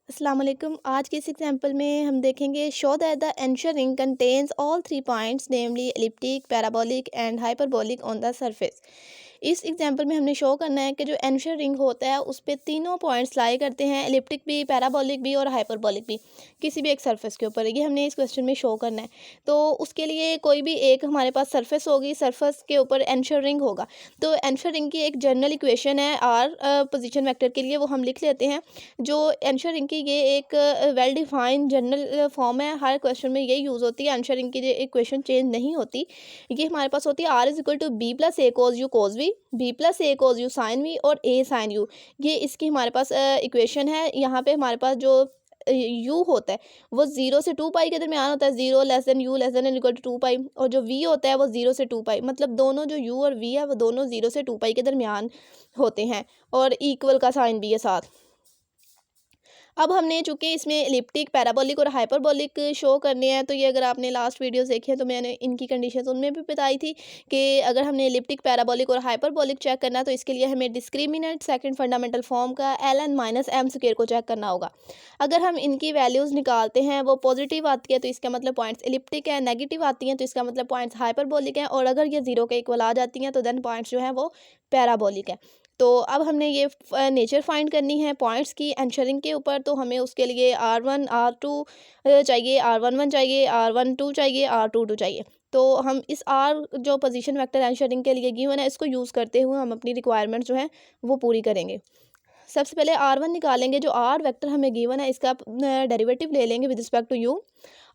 अस्सलाम वालेकुम। आज के इस एग्जांपल में हम देखेंगे show that the anchor ring contains all three points namely elliptic, parabolic and hyperbolic on the surface. इस एग्जांपल में हमने शो करना है कि जो एंशर रिंग होता है उस पे तीनों पॉइंट्स लाई करते हैं, एलिप्टिक भी, पैराबोलिक भी और हाइपरबोलिक भी, किसी भी एक सरफेस के ऊपर। ये हमने इस क्वेश्चन में शो करना है। तो उसके लिए कोई भी एक हमारे पास सरफेस होगी, सरफेस के ऊपर एंशर रिंग होगा। तो एंशर रिंग की एक जनरल इक्वेशन है आर पोजिशन वैक्टर के लिए, वो हम लिख लेते हैं। जो एंशरिंग की ये एक वेल डिफाइंड जनरल फॉर्म है, हर क्वेश्चन में ये यूज़ होती है। एंशरिंग की ये इक्वेशन चेंज नहीं होती। ये हमारे पास होती है R is equal to B plus A cos U cos V, B plus A cos U sine V और ए साइन यू। ये इसकी हमारे पास इक्वेशन है। यहाँ पे हमारे पास जो यू होता है वो 0 से 2 पाई के दरमियान होता है, 0 u n=2 पाई, और जो वी होता है वो 0 से 2 पाई, मतलब दोनों जो यू और वी है वो दोनों 0 से 2 पाई के दरमियान होते हैं, और इक्वल का साइन भी है साथ। अब हमने चूंकि इसमें एलिप्टिक, पैराबोलिक और हाइपरबोलिक शो करने हैं, तो ये अगर आपने लास्ट वीडियोस देखी है तो मैंने इनकी कंडीशंस उनमें भी बताई थी कि अगर हमने एलिप्टिक, पैराबोलिक और हाइपरबोलिक चेक करना है तो इसके लिए हमें डिस्क्रिमिनेंट सेकंड फंडामेंटल फॉर्म का ln-m² को चेक करना होगा। अगर हम इनकी वैल्यूज़ निकालते हैं, वो पॉजिटिव आती है तो इसका मतलब पॉइंट्स एलिप्टिक है, नेगेटिव आती हैं तो इसका मतलब पॉइंट्स हाइपरबोलिक हैं, और अगर ये 0 के इक्वल आ जाती हैं तो देन पॉइंट्स जो हैं वो पैराबोलिक है। तो अब हमने ये नेचर फाइंड करनी है पॉइंट्स की एंशरिंग के ऊपर। तो हमें उसके लिए R1 R2 चाहिए, R11 चाहिए, R12 चाहिए, R22 चाहिए। तो हम इस R जो पोजीशन वेक्टर एंशरिंग के लिए गिवन है, इसको यूज़ करते हुए हम अपनी रिक्वायरमेंट जो है वो पूरी करेंगे। सबसे पहले R1 निकालेंगे। जो R वेक्टर हमें गिवन है इसका डेरिवेटिव ले लेंगे with respect to U।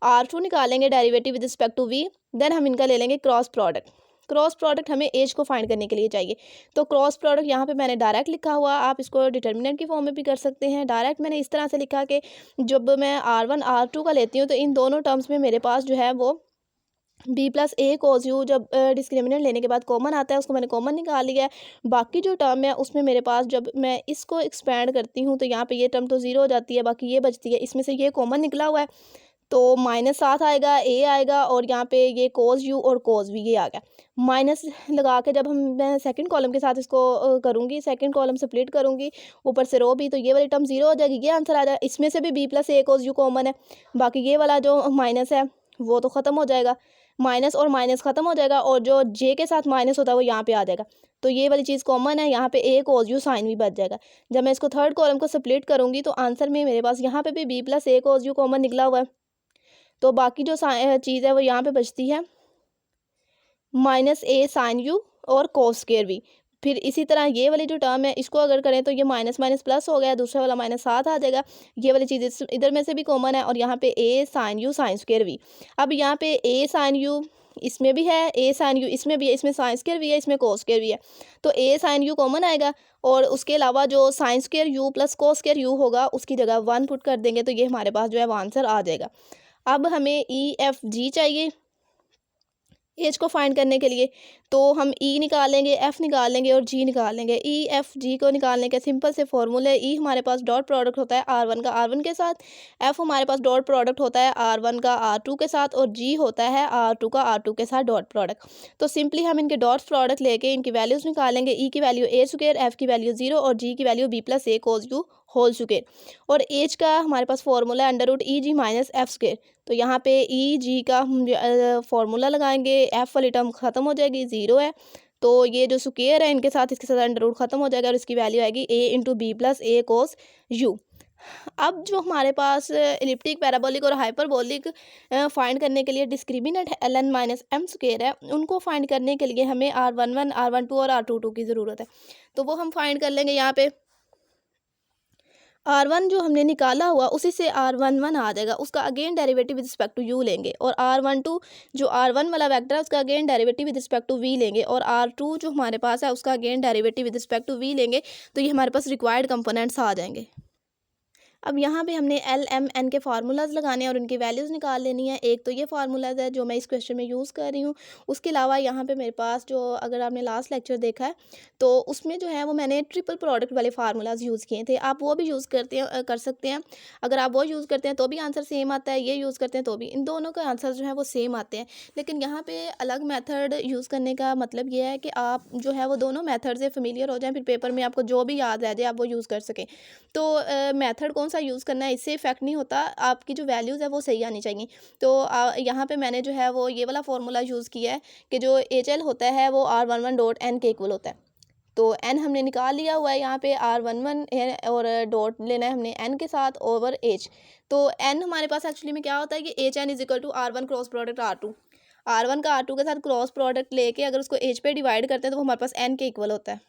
R2 निकालेंगे derivative with respect to V। Then हम इनका ले लेंगे क्रॉस प्रोडक्ट। क्रॉस प्रोडक्ट हमें एज को फाइंड करने के लिए चाहिए। तो क्रॉस प्रोडक्ट यहाँ पे मैंने डायरेक्ट लिखा हुआ, आप इसको डिटर्मिनेंट की फॉर्म में भी कर सकते हैं। डायरेक्ट मैंने इस तरह से लिखा कि जब मैं R1 R2 का लेती हूँ तो इन दोनों टर्म्स में मेरे पास जो है वो B plus A cos U, जब डिस्क्रिमिनेंट लेने के बाद कॉमन आता है उसको मैंने कॉमन निकाल लिया है। बाकी जो टर्म है उसमें मेरे पास जब मैं इसको एक्सपेंड करती हूँ तो यहाँ पे ये टर्म तो ज़ीरो हो जाती है, बाकी ये बचती है। इसमें से ये कॉमन निकला हुआ है तो माइनस साथ आएगा, ए आएगा, और यहाँ पे ये कोज यू और कोज वी ये आ गया। माइनस लगा के जब हम मैं सेकंड कॉलम के साथ इसको करूँगी, सेकंड कॉलम से स्प्लिट करूँगी ऊपर से रो भी, तो ये वाली टर्म जीरो हो जाएगी, ये आंसर आ जाएगा। इसमें से भी B plus A cos U common है, बाकी ये वाला जो माइनस है वो तो ख़त्म हो जाएगा, माइनस और माइनस ख़त्म हो जाएगा, और जो जे के साथ माइनस होता है वो यहाँ पे आ जाएगा। तो ये वाली चीज़ कॉमन है, यहाँ पे ए कोज यू साइन भी बच जाएगा। जब मैं इसको थर्ड कॉलम को स्प्लिट करूँगी तो आंसर में मेरे पास यहाँ पे भी B plus A cos U common निकला हुआ है। तो बाकी जो चीज़ है वो यहाँ पे बचती है माइनस ए साइन यू और कोस स्क्वायर वी। फिर इसी तरह ये वाली जो टर्म है इसको अगर करें तो ये माइनस माइनस प्लस हो गया, दूसरा वाला माइनस साथ आ जाएगा। ये वाली चीज़ इधर में से भी कॉमन है, और यहाँ पे a sine u sine square v. अब यहाँ पे ए साइन यू इसमें भी है, ए साइन यू इसमें भी है, इसमें साइन स्क्वायर भी है, इसमें कोस स्क्वायर भी है। तो ए साइन यू कॉमन आएगा, और उसके अलावा जो sine square you plus cos square you होगा उसकी जगह 1 पुट कर देंगे तो ये हमारे पास जो है वो आंसर आ जाएगा। अब हमें ई एफ जी चाहिए एज को फाइंड करने के लिए। तो हम ई निकालेंगे, एफ निकालेंगे और जी निकालेंगे। ई एफ जी को निकालने के सिंपल से फॉर्मूले, ई हमारे पास डॉट प्रोडक्ट होता है आर वन का आर वन के साथ, एफ हमारे पास डॉट प्रोडक्ट होता है आर वन का आर टू के साथ, और जी होता है आर टू का आर टू के साथ डॉट प्रोडक्ट। तो सिंपली हम इनके डॉट प्रोडक्ट लेके इनकी वैल्यूज़ निकालेंगे। ई की वैल्यू ए स्क्वायर, एफ की वैल्यू 0 और जी की value B plus A cos U whole square. और एज का हमारे पास फॉर्मूला है under root E G minus F square. तो यहाँ पे ई जी का हम फॉर्मूला लगाएंगे, एफ वाली टर्म ख़त्म हो जाएगी, 0 है, तो ये जो स्क्वायर है इनके साथ इसके साथ अंडर रूट ख़त्म हो जाएगा, और इसकी वैल्यू आएगी a into b plus a cos u. अब जो हमारे पास एलिप्टिक, पैराबोलिक और हाइपरबोलिक फाइंड करने के लिए डिस्क्रिमिनेंट ln-m² है, उनको फाइंड करने के लिए हमें R11 R12 और R22 की ज़रूरत है। तो वो हम फाइंड कर लेंगे। यहाँ पे R1 जो हमने निकाला हुआ उसी से R11 आ जाएगा, उसका again derivative with respect to u लेंगे, और R12 जो R1 वाला वेक्टर है उसका again derivative with respect to v लेंगे, और R2 जो हमारे पास है उसका again derivative with respect to v लेंगे। तो ये हमारे पास रिक्वायर्ड कंपोनेंट्स आ जाएंगे। अब यहाँ पे हमने एल एम एन के फार्मूलाज लगाने हैं और उनकी वैल्यूज़ निकाल लेनी है। एक तो ये फार्मूलाज है जो मैं इस क्वेश्चन में यूज़ कर रही हूँ। उसके अलावा यहाँ पे मेरे पास जो, अगर आपने लास्ट लेक्चर देखा है तो उसमें जो है वो मैंने ट्रिपल प्रोडक्ट वाले फार्मूलाज यूज़ किए थे। आप वो भी यूज़ करते हैं, कर सकते हैं। अगर आप वो यूज़ करते हैं तो भी आंसर सेम आता है, ये यूज़ करते हैं तो भी, इन दोनों का आंसर जो है वो सेम आते हैं। लेकिन यहाँ पे अलग मेथड यूज़ करने का मतलब ये है कि आप जो है वो दोनों मेथड से फेमिलियर हो जाएं, फिर पेपर में आपको जो भी याद रह जाए आप वो यूज़ कर सकें। तो मेथड कौन सा यूज़ करना है, इससे इफेक्ट नहीं होता, आपकी जो वैल्यूज़ है वो सही आनी चाहिए। तो यहाँ पे मैंने जो है वो ये वाला फार्मूला यूज़ किया है कि जो HL होता है वो R11 डॉट N के इक्वल होता है। तो n हमने निकाल लिया हुआ है, यहाँ पे R11 है और डॉट लेना है हमने n के साथ ओवर h। तो n हमारे पास एक्चुअली में क्या होता है कि HN is equal to R1 cross product R2। R1 का R2 के साथ क्रॉस प्रोडक्ट लेके अगर उसको h पे डिवाइड करते हैं तो वो हमारे पास n के इक्वल होता है।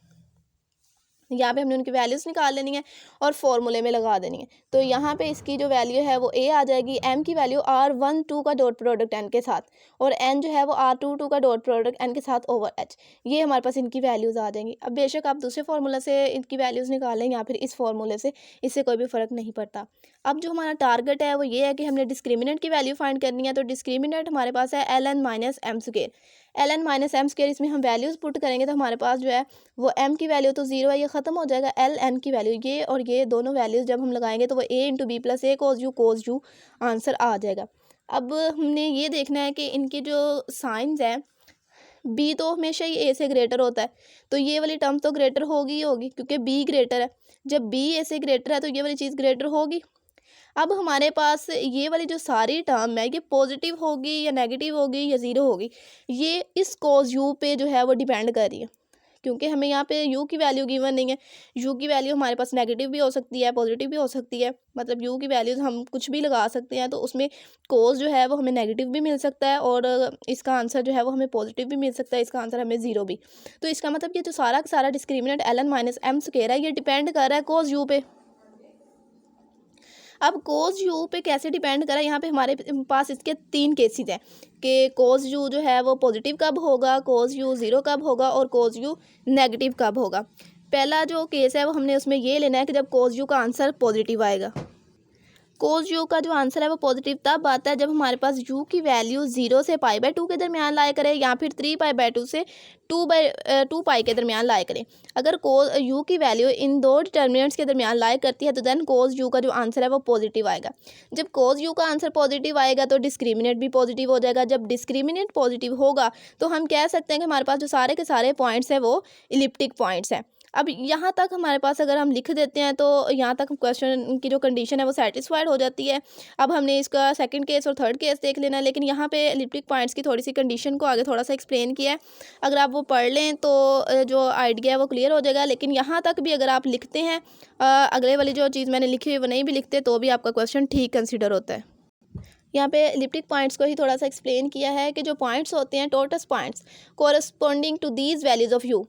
यहाँ पे हमने उनकी वैल्यूज़ निकाल लेनी है और फॉर्मूले में लगा देनी है। तो यहाँ पे इसकी जो वैल्यू है वो a आ जाएगी, m की वैल्यू R12 का डॉट प्रोडक्ट n के साथ, और n जो है वो R22 का डॉट प्रोडक्ट n के साथ ओवर h। ये हमारे पास इनकी वैल्यूज़ आ जाएंगी। अब बेशक आप दूसरे फार्मूला से इनकी वैल्यूज़ निकालें या फिर इस फार्मूले से, इससे कोई भी फ़र्क नहीं पड़ता। अब जो हमारा टारगेट है वो ये है कि हमने डिस्क्रिमिनेंट की वैल्यू फाइंड करनी है। तो डिस्क्रिमिनेंट हमारे पास है ln minus M square. ln minus M square, इसमें हम वैल्यूज़ पुट करेंगे तो हमारे पास जो है वो m की वैल्यू तो 0 है, ये ख़त्म हो जाएगा। ln की वैल्यू ये और ये दोनों वैल्यूज़ जब हम लगाएंगे तो वो a into b plus a cos u answer आ जाएगा। अब हमने ये देखना है कि इनकी जो साइंस है, b तो हमेशा ही a से ग्रेटर होता है, तो ये वाली टर्म तो ग्रेटर होगी ही होगी क्योंकि b ग्रेटर है। जब b a से ग्रेटर है तो ये वाली चीज़ ग्रेटर होगी। अब हमारे पास ये वाली जो सारी टर्म है ये पॉजिटिव होगी या नेगेटिव होगी या ज़ीरो होगी, ये इस कोस यू पे जो है वो डिपेंड कर रही है, क्योंकि हमें यहाँ पे u की वैल्यू गिवन नहीं है। u की वैल्यू हमारे पास नेगेटिव भी हो सकती है, पॉजिटिव भी हो सकती है, मतलब u की वैल्यूज़ हम कुछ भी लगा सकते हैं। तो उसमें कोस जो है वो हमें नेगेटिव भी मिल सकता है और इसका आंसर जो है वो हमें पॉजिटिव भी मिल सकता है, इसका आंसर हमें ज़ीरो भी। तो इसका मतलब ये जो सारा का सारा discriminant ln minus M square है ये डिपेंड कर रहा है कोस यू पे। अब कोस यू पे कैसे डिपेंड करा, यहाँ पे हमारे पास इसके 3 केसेस हैं कि कोस यू जो है वो पॉजिटिव कब होगा, कोस यू ज़ीरो कब होगा और कोस यू नेगेटिव कब होगा। पहला जो केस है वो हमने उसमें ये लेना है कि जब कोस यू का आंसर पॉजिटिव आएगा। कोस यू का जो आंसर है वो पॉजिटिव तब आता है जब हमारे पास यू की वैल्यू 0 से π/2 के दरमियान लाया करे या फिर 3π/2 से 2π के दरमियान लाया करे। अगर कोस यू की वैल्यू इन दो डिटर्मिनेंट्स के दरमियान लाया करती है तो देन कोस यू का जो आंसर है वो पॉजिटिव आएगा। जब कोस यू का आंसर पॉजिटिव आएगा तो डिस्क्रिमिनेंट भी पॉजिटिव हो जाएगा। जब डिस्क्रिमिनेंट पॉजिटिव होगा तो हम कह सकते हैं कि हमारे पास जो सारे के सारे पॉइंट्स हैं वो इलिप्टिक पॉइंट्स हैं। अब यहाँ तक हमारे पास अगर हम लिख देते हैं तो यहाँ तक क्वेश्चन की जो कंडीशन है वो सेटिस्फाइड हो जाती है। अब हमने इसका सेकंड केस और थर्ड केस देख लेना है, लेकिन यहाँ पे एलिप्टिक पॉइंट्स की थोड़ी सी कंडीशन को आगे थोड़ा सा एक्सप्लेन किया है। अगर आप वो पढ़ लें तो जो आइडिया है वो क्लियर हो जाएगा। लेकिन यहाँ तक भी अगर आप लिखते हैं, अगले वाली जो चीज़ मैंने लिखी हुई वो नहीं भी लिखते तो भी आपका क्वेश्चन ठीक कंसिडर होता है। यहाँ पे एलिप्टिक पॉइंट्स को ही थोड़ा सा एक्सप्लेन किया है कि जो पॉइंट्स होते हैं टोटस points corresponding to these values of u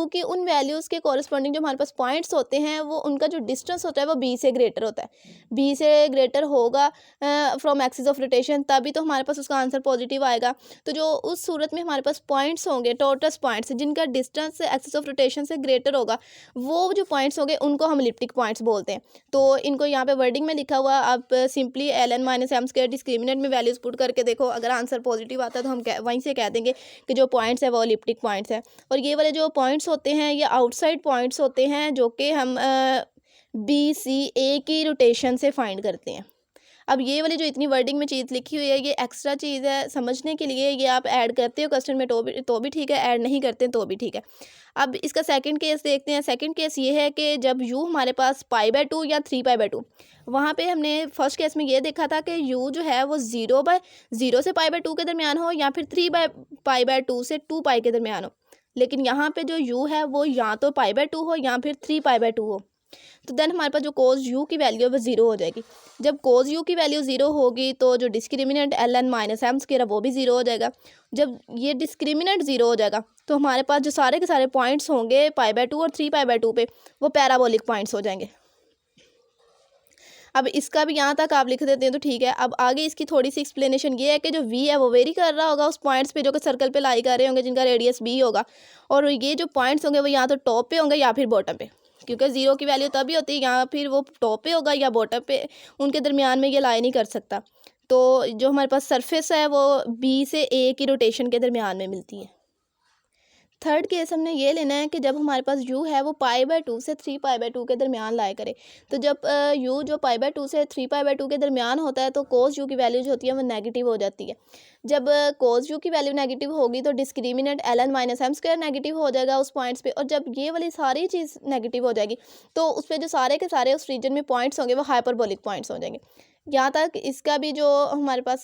की उन वैल्यूज़ के कॉरस्पॉन्डिंग जो हमारे पास पॉइंट्स होते हैं वो उनका जो डिस्टेंस होता है वो बी से ग्रेटर होता है। बी से ग्रेटर होगा फ्रॉम एक्सिस ऑफ रोटेशन, तभी तो हमारे पास उसका आंसर पॉजिटिव आएगा। तो जो उस सूरत में हमारे पास पॉइंट्स होंगे टोटस पॉइंट्स जिनका डिस्टेंस एक्सिस ऑफ रोटेशन से ग्रेटर होगा, वो जो पॉइंट्स होंगे उनको हम एलिप्टिक पॉइंट्स बोलते हैं। तो इनको यहाँ पे वर्डिंग में लिखा हुआ, आप simply ln minus M square discriminant में वैल्यूज पुट करके देखो, अगर आंसर पॉजिटिव आता है तो हम वहीं से कह देंगे कि जो पॉइंट्स है वो एलिप्टिक पॉइंट्स है। और ये वाले जो पॉइंट्स होते हैं ये आउटसाइड पॉइंट्स होते हैं जो कि हम बी सी ए की रोटेशन से फाइंड करते हैं। अब ये वाली जो इतनी वर्डिंग में चीज़ लिखी हुई है ये एक्स्ट्रा चीज़ है समझने के लिए, ये आप ऐड करते हो क्वेश्चन में तो भी ठीक है, ऐड नहीं करते तो भी ठीक है। अब इसका सेकंड केस देखते हैं। सेकंड केस ये है कि जब u हमारे पास π/2 या 3π/2, वहाँ पे हमने फर्स्ट केस में ये देखा था कि u जो है वो 0 से π/2 के दरमियान हो या फिर 3π/2 से 2π के दरमियान हो। लेकिन यहाँ पे जो u है वो या तो π/2 हो या फिर 3π/2 हो। तो देन हमारे पास जो कोस यू की वैल्यू है वो 0 हो जाएगी। जब कोस यू की वैल्यू 0 होगी तो जो discriminant ln minus M square है वो भी 0 हो जाएगा। जब ये डिस्क्रिमिनेंट 0 हो जाएगा तो हमारे पास जो सारे के सारे पॉइंट्स होंगे π/2 और 3π/2 पे वो पैराबोलिक पॉइंट्स हो जाएंगे। अब इसका भी यहाँ तक आप लिख देते हैं तो ठीक है। अब आगे इसकी थोड़ी सी एक्सप्लेनेशन ये है कि जो v है वो वेरी कर रहा होगा उस पॉइंट्स पे जो कि सर्कल पे लाई कर रहे होंगे जिनका रेडियस b होगा, और ये जो पॉइंट्स होंगे वो या तो टॉप पे होंगे या फिर बॉटम पे, क्योंकि 0 की वैल्यू तभी होती है या फिर वो टॉप पे होगा या बॉटम पे, उनके दरमियान में ये लाई नहीं कर सकता। तो जो हमारे पास सरफेस है वो बी से ए की रोटेशन के दरमियान में मिलती है। थर्ड केस हमने ये लेना है कि जब हमारे पास u है वो π/2 से 3π/2 के दरमियान लाया करे। तो जब u जो π/2 से 3π/2 के दरमियान होता है तो cos u की वैल्यू जो होती है वो नेगेटिव हो जाती है। जब cos u की वैल्यू नेगेटिव होगी तो discriminant ln minus M square negative हो जाएगा उस पॉइंट्स पे, और जब ये वाली सारी चीज़ नेगेटिव हो जाएगी तो उस पर जो सारे के सारे उस रीजन में पॉइंट्स होंगे वो हाइपरबोलिक पॉइंट्स हो जाएंगे। यहाँ तक इसका भी जो हमारे पास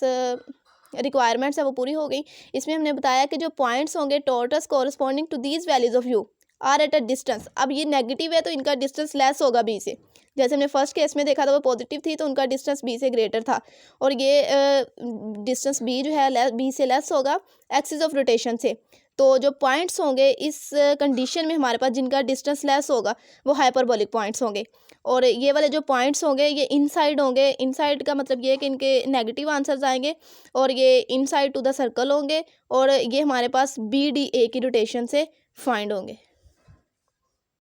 रिक्वायरमेंट्स है वो पूरी हो गई। इसमें हमने बताया कि जो पॉइंट्स होंगे टोटस corresponding to these values of u are at a distance. अब ये नेगेटिव है तो इनका डिस्टेंस लेस होगा बी से। जैसे हमने फर्स्ट केस में देखा था वो पॉजिटिव थी तो उनका डिस्टेंस बी से ग्रेटर था, और ये डिस्टेंस बी जो है बी से लेस होगा एक्सिस ऑफ रोटेशन से। तो जो पॉइंट्स होंगे इस कंडीशन में हमारे पास जिनका डिस्टेंस लेस होगा वो हाइपरबोलिक पॉइंट्स होंगे, और ये वाले जो पॉइंट्स होंगे ये इनसाइड होंगे। इनसाइड का मतलब ये है कि इनके नेगेटिव आंसर्स आएंगे, और ये इनसाइड टू द सर्कल होंगे, और ये हमारे पास बी डी ए की रोटेशन से फाइंड होंगे।